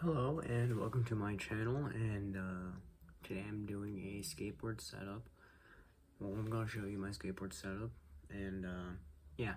Hello and welcome to my channel, and today I'm doing a skateboard setup. Well, I'm going to show you my skateboard setup, and yeah.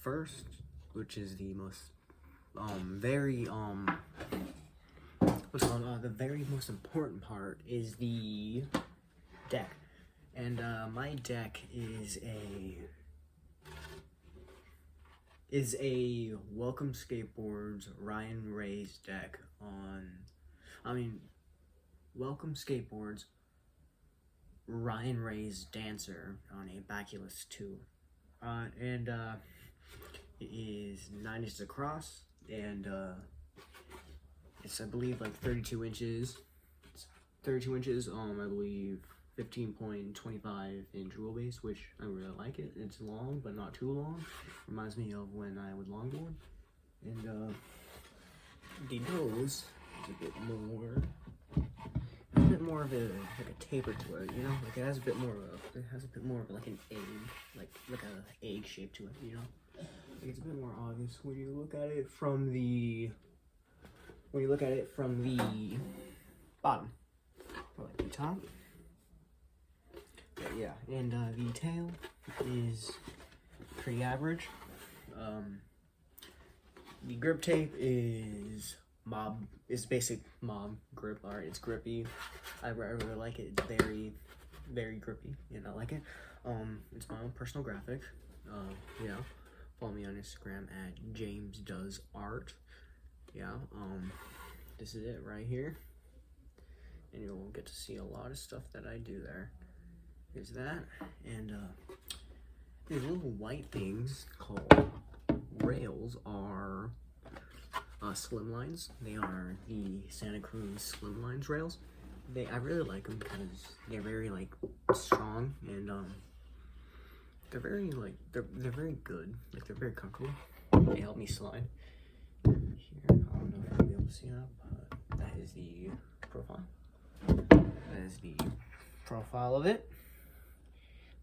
First, which is the most the very most important part, is the deck. And my deck is a Welcome Skateboards Reyes deck Welcome Skateboards Reyes Dancer on a Baculus 2. It is 9 inches across, and it's, I believe, like 32 inches. It's 32 inches, I believe 15.25 inch wheelbase, which I really like it. It's long, but not too long. Reminds me of when I would longboard. And the nose is a bit more of a like a taper to it, you know. Like it has a bit more of like an egg, like a egg shape to it, you know. Like it's a bit more obvious when you look at it from the bottom, or like the top. But yeah, and the tail is pretty average. The grip tape is basic mob grip. Alright, it's grippy. I really like it. It's very, very grippy, and I like it. It's my own personal graphic. Yeah, follow me on Instagram at JamesDoesArt. Yeah, this is it right here, and you'll get to see a lot of stuff that I do there. Is that, and these little white things called rails are Slimlines. They are the Santa Cruz Slimlines rails. I really like them because they're very like strong, and they're very very good. Like they're very comfortable. They help me slide. Here, I don't know if you'll be able to see that, but that is the profile. That is the profile of it.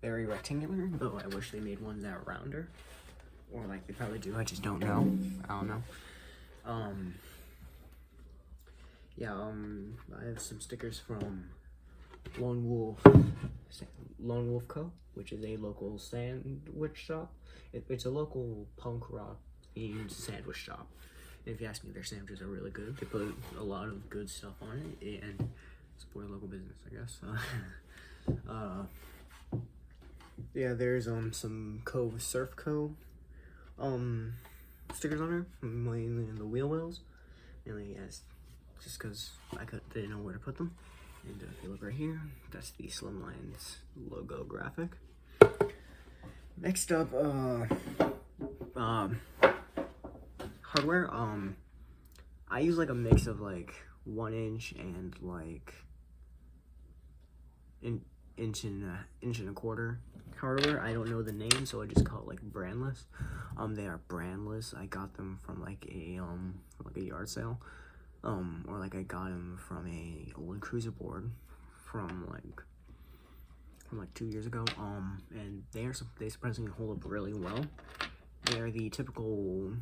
Very rectangular, though I wish they made ones that are rounder. Or like they probably do, I just don't know. I don't know. I have some stickers from Lone Wolf Co., which is a local sandwich shop. It's a local punk rock themed sandwich shop. And if you ask me, their sandwiches are really good. They put a lot of good stuff on it and support a local business, I guess. Yeah, there's some Cove Surf Co. Stickers on there, mainly in the wheel wells, mainly just because I didn't know where to put them. And if you look right here, that's the Slimlines logo graphic. Next up, hardware. I use like a mix of like 1 inch and like inch and a quarter hardware. I don't know the name, so I just call it like brandless. They are brandless. I got them from like a yard sale, or like I got them from a old cruiser board from like 2 years ago. And they surprisingly hold up really well. They are the typical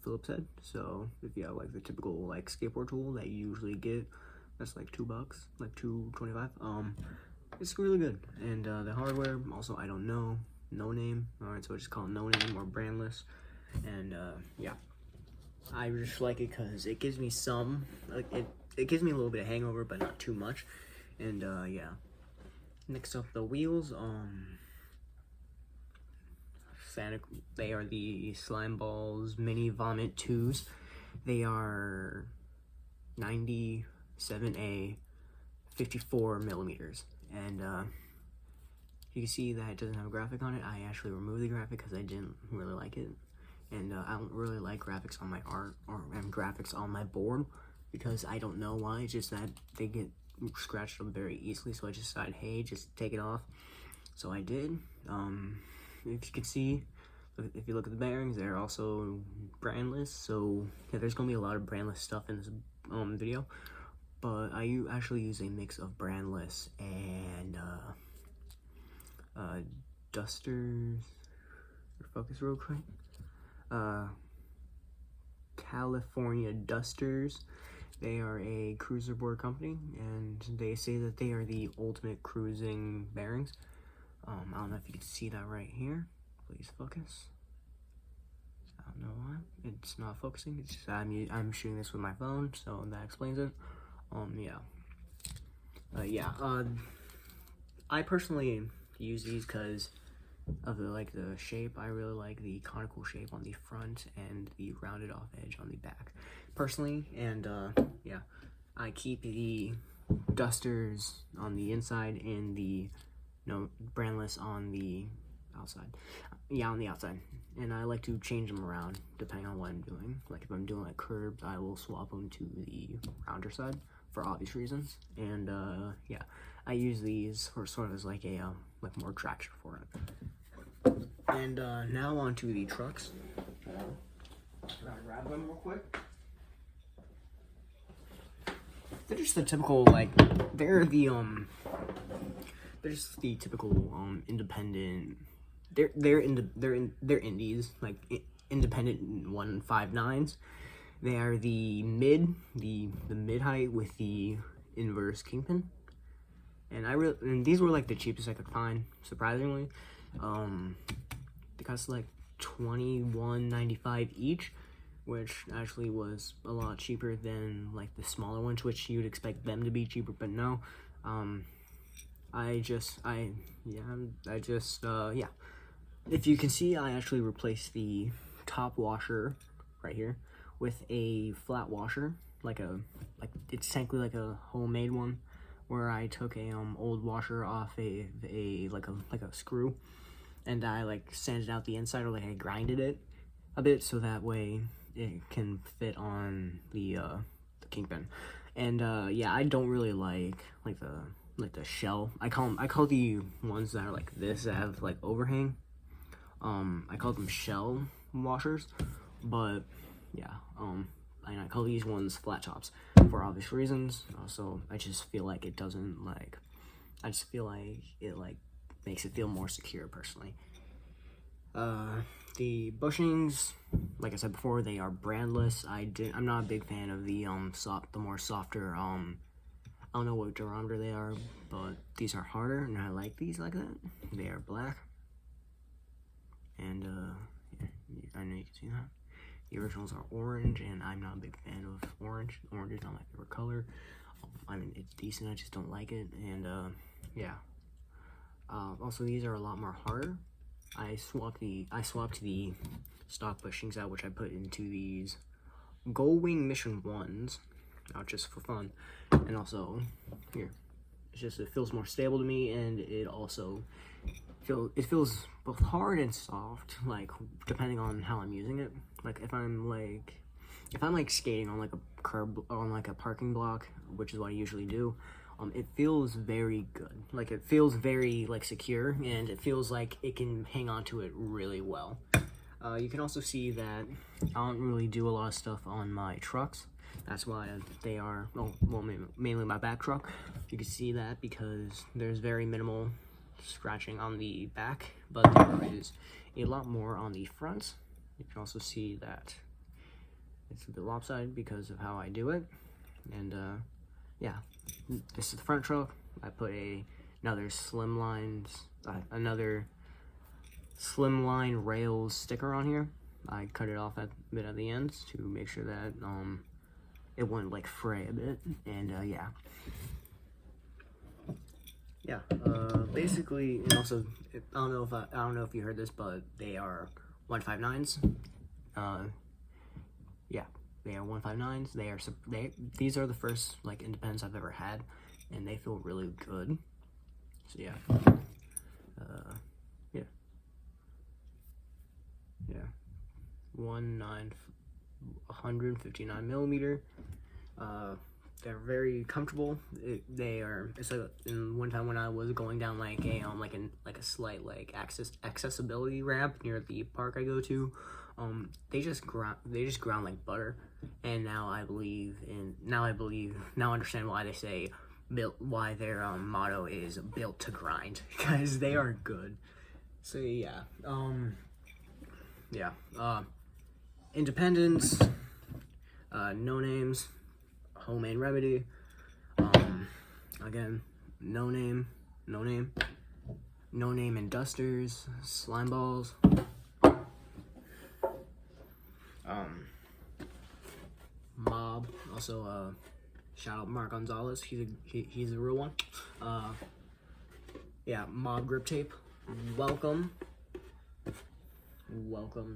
Phillips head. So if you have like the typical like skateboard tool that you usually get, that's like $2, like $2.25. It's really good. And the hardware, also, I don't know, no name. Alright, so I just call it no name or brandless. And yeah, I just like it because it gives me some, like it gives me a little bit of hangover, but not too much. And yeah. Next up, the wheels. They are the Slimeballs Mini Vomit 2s. They are 97A 54 millimeters. And you can see that it doesn't have a graphic on it. I actually removed the graphic because I didn't really like it. And I don't really like graphics on my art or graphics on my board because I don't know why. It's just that they get scratched up very easily. So I just decided, hey, just take it off. So I did. If you can see, if you look at the bearings, they're also brandless. So yeah, there's gonna be a lot of brandless stuff in this video. But I actually use a mix of brandless and dusters. Focus real quick. California Dusters. They are a cruiser board company, and they say that they are the ultimate cruising bearings. I don't know if you can see that right here. Please focus. I don't know why it's not focusing. It's just I'm shooting this with my phone, so that explains it. I personally use these because of the shape. I really like the conical shape on the front and the rounded off edge on the back, personally. And I keep the Dusters on the inside and the brandless on the outside. Yeah, on the outside. And I like to change them around depending on what I'm doing. Like if I'm doing like curbs, I will swap them to the rounder side for obvious reasons. And I use these for sort of as like a more traction for it. And now on to the trucks. I'll grab them real quick. They're just the typical they're just the typical independent. They're indies, like independent 159s. They are the mid height with the inverse kingpin. And these were like the cheapest I could find, surprisingly. They cost like $21.95 each, which actually was a lot cheaper than like the smaller ones, which you'd expect them to be cheaper, but no. If you can see, I actually replaced the top washer right here with a flat washer, it's technically like a homemade one, where I took a old washer off a screw, and I sanded out the inside, or I grinded it a bit so that way it can fit on the kingpin. And I don't really like the shell. I call the ones that are like this, that have overhang. I call them shell washers, but I call these ones flat tops for obvious reasons. Also, I just feel like it doesn't I just feel like it makes it feel more secure personally. The bushings, like I said before, they are brandless. I'm not a big fan of the more softer I don't know what durometer they are, but these are harder, and I like these like that. They are black, and I know you can see that. The originals are orange, and I'm not a big fan of orange. Orange is not my favorite color. I mean, it's decent, I just don't like it. And also these are a lot more harder. I swapped the stock bushings out, which I put into these Gullwing Mission 1s, just for fun. And also here, it feels more stable to me, and it also feels both hard and soft, depending on how I'm using it. If I'm skating on a curb, on a parking block, which is what I usually do, it feels very good. It feels very secure, and it feels like it can hang on to it really well. You can also see that I don't really do a lot of stuff on my trucks. That's why they are, mainly my back truck. You can see that because there's very minimal scratching on the back, but there is a lot more on the front. You can also see that it's a bit lopsided because of how I do it. And this is the front truck. I put another Slimline Rails sticker on here. I cut it off a bit at the ends to make sure that it wouldn't fray a bit. And basically, and also I don't know if you heard this, but they are 159s. They are 159s. These are the first independents I've ever had, and they feel really good. So 159 millimeter. They're very comfortable. It's in one time when I was going down a slight accessibility ramp near the park I go to, they just ground like butter. And now I understand why they say why their motto is built to grind, because they are good. So independence. No Names, Homemade Remedy. Again, No Name and Dusters, Slimeballs. Mob. Also, shout out Mark Gonzalez. He's a real one. Yeah, Mob grip tape. Welcome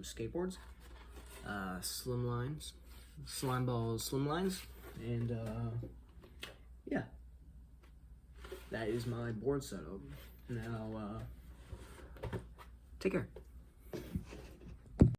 Skateboards. Slimeballs, Slimlines, and yeah, that is my board setup. Now, take care.